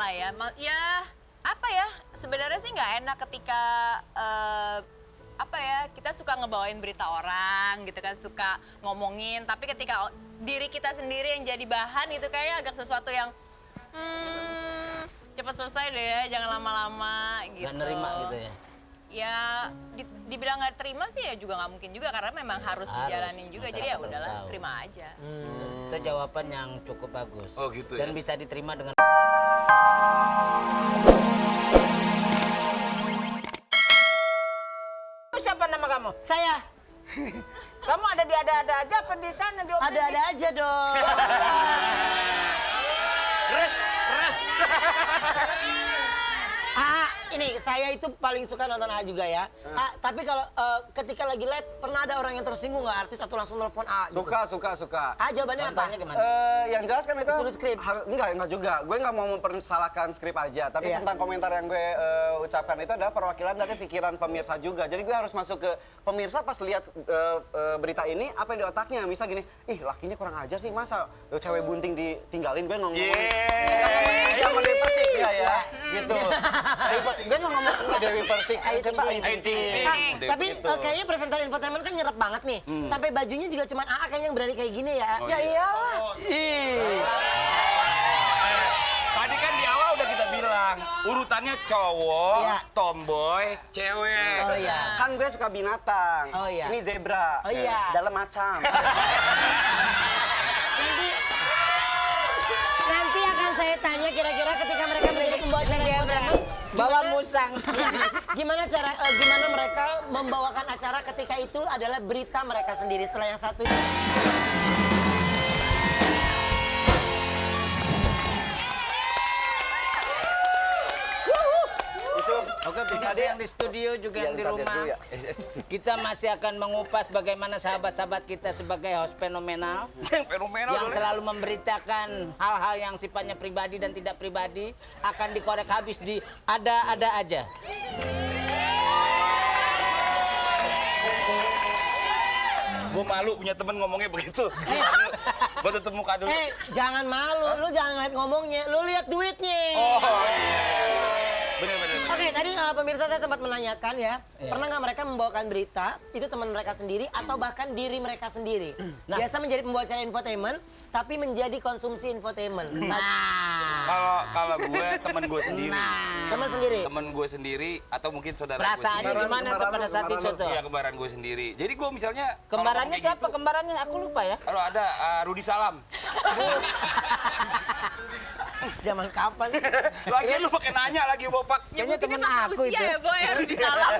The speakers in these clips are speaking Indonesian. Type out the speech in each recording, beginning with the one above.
lah ya. Ya apa ya, sebenarnya sih nggak enak ketika apa ya, kita suka ngebawain berita orang gitu kan, suka ngomongin, tapi ketika diri kita sendiri yang jadi bahan itu kayak agak sesuatu yang cepat selesai deh ya, jangan lama-lama gitu. Gak nerima gitu ya? Ya dibilang nggak terima sih ya juga nggak mungkin juga, karena memang harus dijalanin juga, jadi ya udahlah terima aja. Itu jawaban yang cukup bagus. Oh gitu Dan ya? bisa diterima dengan... Siapa nama kamu? Saya Kamu ada di ada-ada aja apa di sana di OPD? ada-ada aja dong. Res. Ini saya itu paling suka nonton juga ya. Tapi kalau ketika lagi live pernah ada orang yang tersinggung nggak, artis atau langsung telepon gitu? Suka. Jawabannya apa? Contohnya gimana? Yang jelas kan itu Disuruh skrip. enggak juga. Gue nggak mau mempersalahkan skrip aja, tapi Iya. tentang komentar yang gue ucapkan itu adalah perwakilan dari pikiran pemirsa juga. Jadi gue harus masuk ke pemirsa pas lihat berita ini, apa yang di otaknya. Misal gini, ih lakinya kurang ajar sih, masa cewek bunting ditinggalin. Gue ngomong sama Dewi Persik ya, gitu. Gue nggak ngomong sama Dewi Persik, siapa? Ayu Ting Ting. Tapi kayaknya presenter infotainment kan nyerap banget nih. Sampai bajunya juga cuma AA kayaknya yang berani kayak gini ya. Ya iyalah. Tadi kan di awal udah kita bilang, urutannya cowok, Iya. tomboy, cewek. Oh iya. Kan gue suka binatang. Oh, iya. Ini zebra. Oh, iya. Dalam macam. Nanti akan saya tanya kira-kira ketika mereka menjadi pembawa acara infotainment Bawa musang. gimana mereka membawakan acara ketika itu adalah berita mereka sendiri. Setelah yang satu ini. Oke, pemirsa yang di studio juga yang di rumah. Kita masih akan mengupas bagaimana sahabat-sahabat kita sebagai host fenomenal. Fenomenal. Yang selalu memberitakan hal-hal yang sifatnya pribadi dan tidak pribadi akan dikorek habis di ada-ada aja. Gue malu punya temen ngomongnya begitu. Gue tutup muka dulu. Jangan malu, lu jangan lihat ngomongnya, lu lihat duitnya. Oh iya. Bener. Oke, tadi pemirsa saya sempat menanyakan ya, pernah nggak mereka membawakan berita, itu teman mereka sendiri atau bahkan diri mereka sendiri? Biasa menjadi pembawa acara infotainment, tapi menjadi konsumsi infotainment. Kalau gue temen gue sendiri. Teman sendiri? Temen gue sendiri atau mungkin saudara gue Perasaannya sendiri. gimana tuh pada saat itu tuh? Iya, kembaran gue sendiri. Jadi gue misalnya kalau Kembarannya ngomong kayak siapa? gitu, Kembarannya aku lupa ya. kalau ada Rudi Salam. Zaman kapan? Lagi lu pakai nanya lagi Bopak. Kayaknya temen Nyebutinnya aku usia itu. ya boy, harus disalam.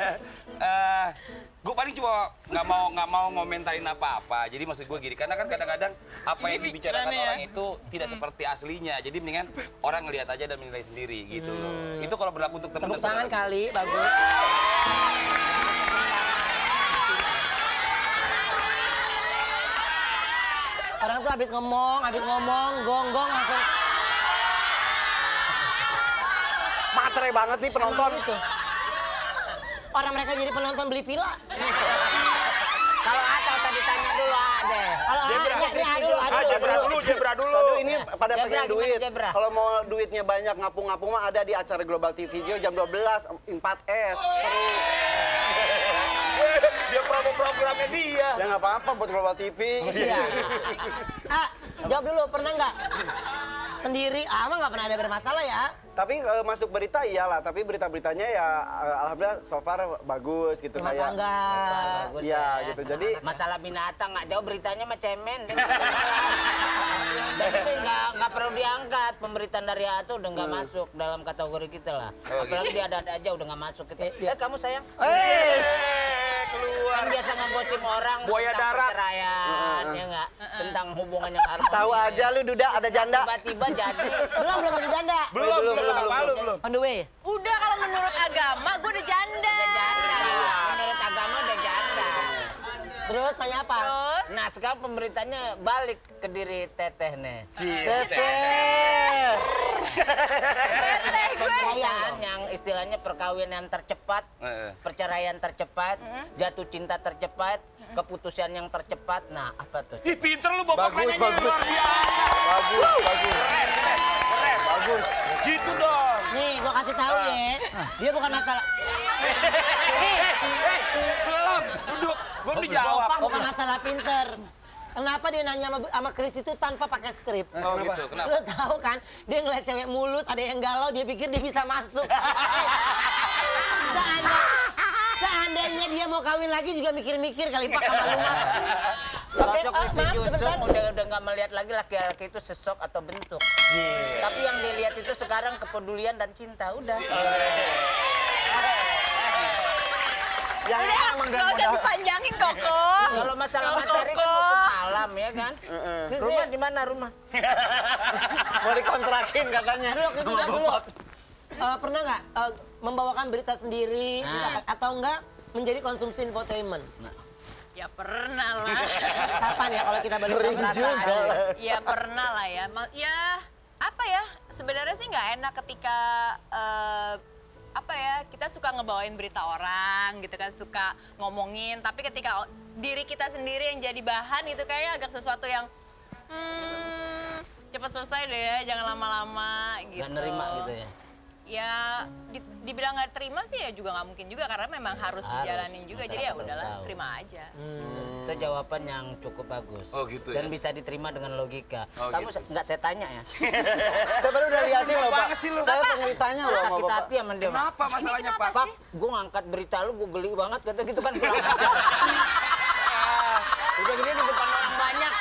Gue paling cuma nggak mau ngomentarin apa-apa. Jadi maksud gue gini, karena kan kadang-kadang apa yang dibicarakan pikiran ya. orang itu tidak seperti aslinya. Jadi mendingan orang ngelihat aja dan menilai sendiri gitu loh. Itu kalau berlaku untuk teman Tepuk tangan kali, bagus. Orang tuh habis ngomong, gonggong langsung. Matre banget nih penonton. Itu. Orang mereka jadi penonton beli villa. Kalau atau usah ditanya dulu deh. Kalau Jebra dulu. Aduh, ini pada Jebra, pengen gimana duit. Jebra? Kalau mau duitnya banyak ngapung-ngapung mah ada di acara Global TV Video jam 12 4S. Seru. Dia programnya dia. Ya nggak apa-apa buat Global TV. Iya. Jawab dulu, pernah nggak? Sendiri, mah nggak pernah ada bermasalah ya. Tapi masuk berita iyalah, tapi berita-beritanya ya alhamdulillah so far bagus gitu Rumah kayak. tangga. Bagus Iya ya. gitu. Jadi Masalah binatang nggak jauh beritanya mah cemen. Dan itu nggak perlu diangkat. Pemberitaan dari Atu udah nggak masuk dalam kategori kita lah. Apalagi dia ada aja udah nggak masuk. Kamu sayang? Keluar. Kan biasa ngegosip orang Buaya tentang darat. perceraian, ya nggak? Tentang hubungan yang harmonis. tahu aja lu Duda ada janda. Tiba-tiba jadi. Belum ada janda. Belum. On the way. Udah, kalau menurut agama gue udah janda. Udah janda. Menurut agama udah janda. Terus tanya apa? Terus? Nah sekarang pemberitanya balik ke diri Teteh nih. Teteh. Perceraian yang istilahnya perkawinan tercepat, perceraian tercepat, jatuh cinta tercepat, keputusan yang tercepat. Nah apa tuh? Ih, pinter lu Bopak Bagus, nanyanya, bagus. luar biasa. Bagus. Keren. Bagus. Gitu dong. Nih, gua kasih tahu ya. Dia bukan masalah. Belum, duduk. Belum dijawab. Bukan masalah pinter. Kenapa dia nanya sama Chris itu tanpa pakai skrip? Oh gitu, kenapa? Lo tahu kan, dia ngeliat cewek mulus, ada yang galau, dia pikir dia bisa masuk. Seandainya dia mau kawin lagi juga mikir-mikir kali Pak sama lu Mak. Sosok Kristi maaf, Jusung sebentar. udah nggak melihat lagi laki-laki itu sesok atau bentuk. Tapi yang dilihat itu sekarang kepedulian dan cinta. Udah. Yang Udah, emang nggak usah dipanjangin Koko. Kalau masalah materi kan hukum alam ya kan. Rumah di mana rumah? mau dikontrakin katanya. Dulu. Pernah nggak membawakan berita sendiri atau enggak menjadi konsumsi infotainment? Ya pernah lah. Kapan ya kalau kita balik Sering juga. Ya pernah lah ya. Ya apa ya? Sebenarnya sih nggak enak ketika apa ya, kita suka ngebawain berita orang gitu kan, suka ngomongin, tapi ketika diri kita sendiri yang jadi bahan itu kayak agak sesuatu yang cepet selesai deh ya, jangan lama-lama gitu. Nggak nerima gitu ya. Ya dibilang nggak terima sih ya juga nggak mungkin juga, karena memang harus dijalanin juga, jadi ya masyarakat udahlah harus tahu. terima aja. Itu jawaban yang cukup bagus. Oh, gitu Dan ya? bisa diterima dengan logika. Oh, Kamu gitu. nggak saya tanya ya. Saya baru udah liatin loh Pak. banget sih lu. Saya pengen ditanya loh sama Sakit Bapak. hati sama dia. Pak. Kenapa masalahnya Pak? Pak, gue ngangkat berita lu, gue geli banget kata gitu kan kurang ajar. Udah gini di depan orang banyak.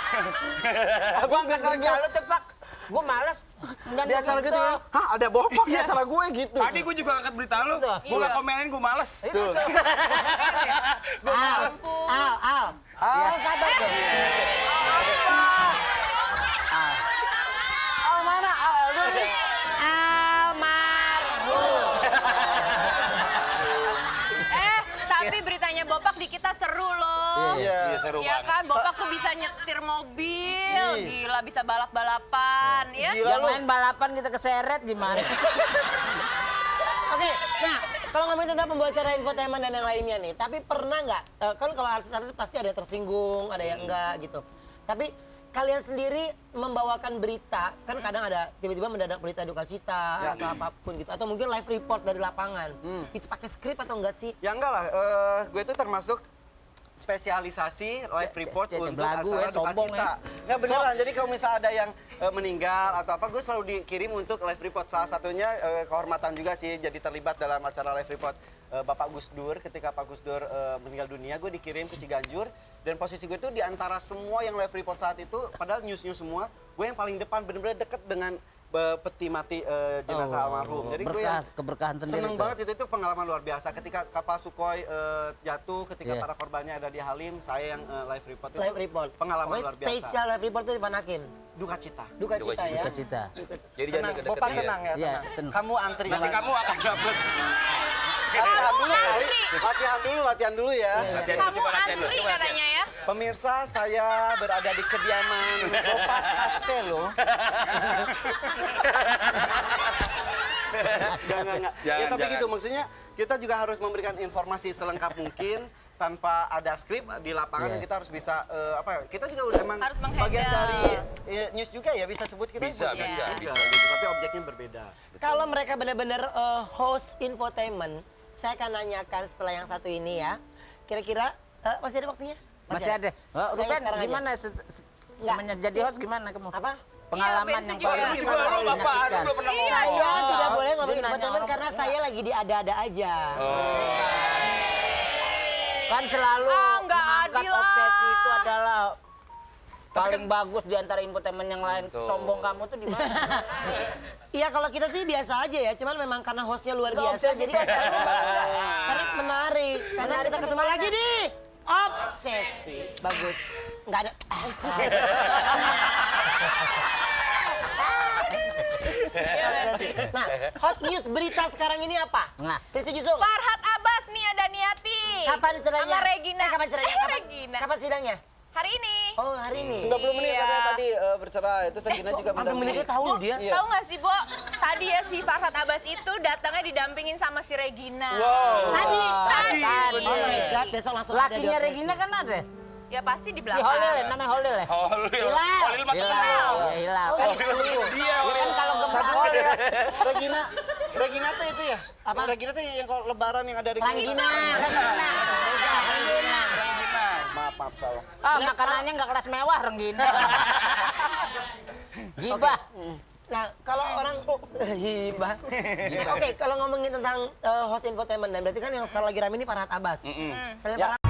Gue angkat berita lu tuh Pak, gue malas. Dan Di acara gitu ya, hah ada bopak di acara gue gitu. Tadi gue juga ngangkat berita lu. Tuh. Gue nggak komenin, gue males. Tuh. Al, sabar dong. Al mana? Al dulu. Tapi beritanya Bopak di kita seru loh. Iya, seru Ya banget. kan, Bopak tuh bisa nyetir mobil, gila bisa balap-balapan, ya. Gila Yang lu. main balapan kita keseret gimana? Oke, nah kalau ngomongin tentang pembuat acara infotainment dan yang lainnya nih, tapi pernah nggak, kan kalau artis-artis pasti ada yang tersinggung, ada yang enggak gitu. Tapi kalian sendiri membawakan berita, kan kadang ada tiba-tiba mendadak berita duka cita atau apapun gitu, atau mungkin live report dari lapangan. Itu pakai skrip atau enggak sih? Ya enggak lah, gue itu termasuk spesialisasi live report untuk belagu acara ya, sombong duka cita. Nggak beneran, jadi kalau misalnya ada yang meninggal atau apa, gue selalu dikirim untuk live report. Salah satunya kehormatan juga sih, jadi terlibat dalam acara live report Bapak Gus Dur. Ketika Pak Gus Dur meninggal dunia, gue dikirim ke Ciganjur. Dan posisi gue itu di antara semua yang live report saat itu, padahal news-news semua, gue yang paling depan, bener-bener deket dengan peti mati jenazah almarhum. Jadi gue yang Keberkahan sendiri. seneng tuh. banget itu pengalaman luar biasa. Ketika kapal Sukhoi jatuh, ketika Iya. para korbannya ada di Halim, saya yang live report itu Live report. pengalaman Pokoknya luar biasa. spesial live report tuh dipanakin. Duka cita. Duka cita ya. Duka cita. Jadi Tenang, jangan Bapak deket-deket tenang ya, Iya, tenang. tenang. Kamu antri. Nanti kamu akan dapet. latihan dulu kali. Latihan dulu ya. Kamu Coba latihan dulu, antri coba latihan. katanya ya. Pemirsa, saya berada di kediaman Bapak Castelo. Enggak. Ya tapi Jangan. gitu, maksudnya kita juga harus memberikan informasi selengkap mungkin tanpa ada skrip di lapangan. Iya. Kita harus bisa apa ya, kita juga udah emang Harus menghandle. bagian dari news juga ya, bisa sebut kita Bisa, sebut bisa, news juga bisa. gitu, tapi objeknya berbeda. Kalau mereka benar-benar host infotainment, saya akan nanyakan setelah yang satu ini ya. Kira-kira masih ada waktunya? Masih ada. Oh, Oke, Ruben, sekarang aja. gimana semenjak jadi host gimana kamu? Apa? Pengalaman Iya, yang juga. paling Juga lu Bapak, lu belum pernah ngomong. Saya tidak boleh ngomongin Dia nanya infotainment orang karena enggak. saya lagi di ada-ada aja. Kan selalu nggak mengangkat adil lah. obsesi itu adalah paling bagus di antara infotainment yang lain. Betul. Sombong kamu tuh di mana? Iya kalau kita sih biasa aja ya, cuman memang karena hostnya luar Nggak biasa, obsesi jadi kan? karena menarik. Karena kita ketemu lagi nih, obsesi, bagus. Nggak ada. Obsesi. Nah, hot news berita sekarang ini apa? Nah. Kristi Jusung. Farhat Abbas, Nia Daniati. Kapan cerainya? Sama Regina. Kapan cerainya? Regina. Kapan sidangnya? Hari ini. Oh hari ini. 90 menit Iya. katanya tadi bercerai, itu Regina juga Sampai menitnya tahu loh dia. Iya. Tahu nggak sih, Bo? Tadi ya si Farhat Abbas itu datangnya didampingin sama si Regina. Tadi. Tadi. Oh my God, besok langsung ada di Lakinya obsesi. Regina kan ada. Ya pasti di Si belakang. Holil ya, namanya Holil ya? Holil. Hilal. Holil mah Hilal. kenal. Ya, Hilal. Oh, Kan Holil dia. ya kan kalau gebrakan Regina tuh itu ya? Apa? Regina tuh yang kalau lebaran yang ada di Ranggina. Maaf salah. Ah, makanannya nggak kelas mewah, Renggina. Gibah. Nah, kalau orang hibah. Oke, kalau ngomongin tentang host infotainment, dan berarti kan yang sekarang lagi rame ini Farhat Abbas. Selain Ya. Farhat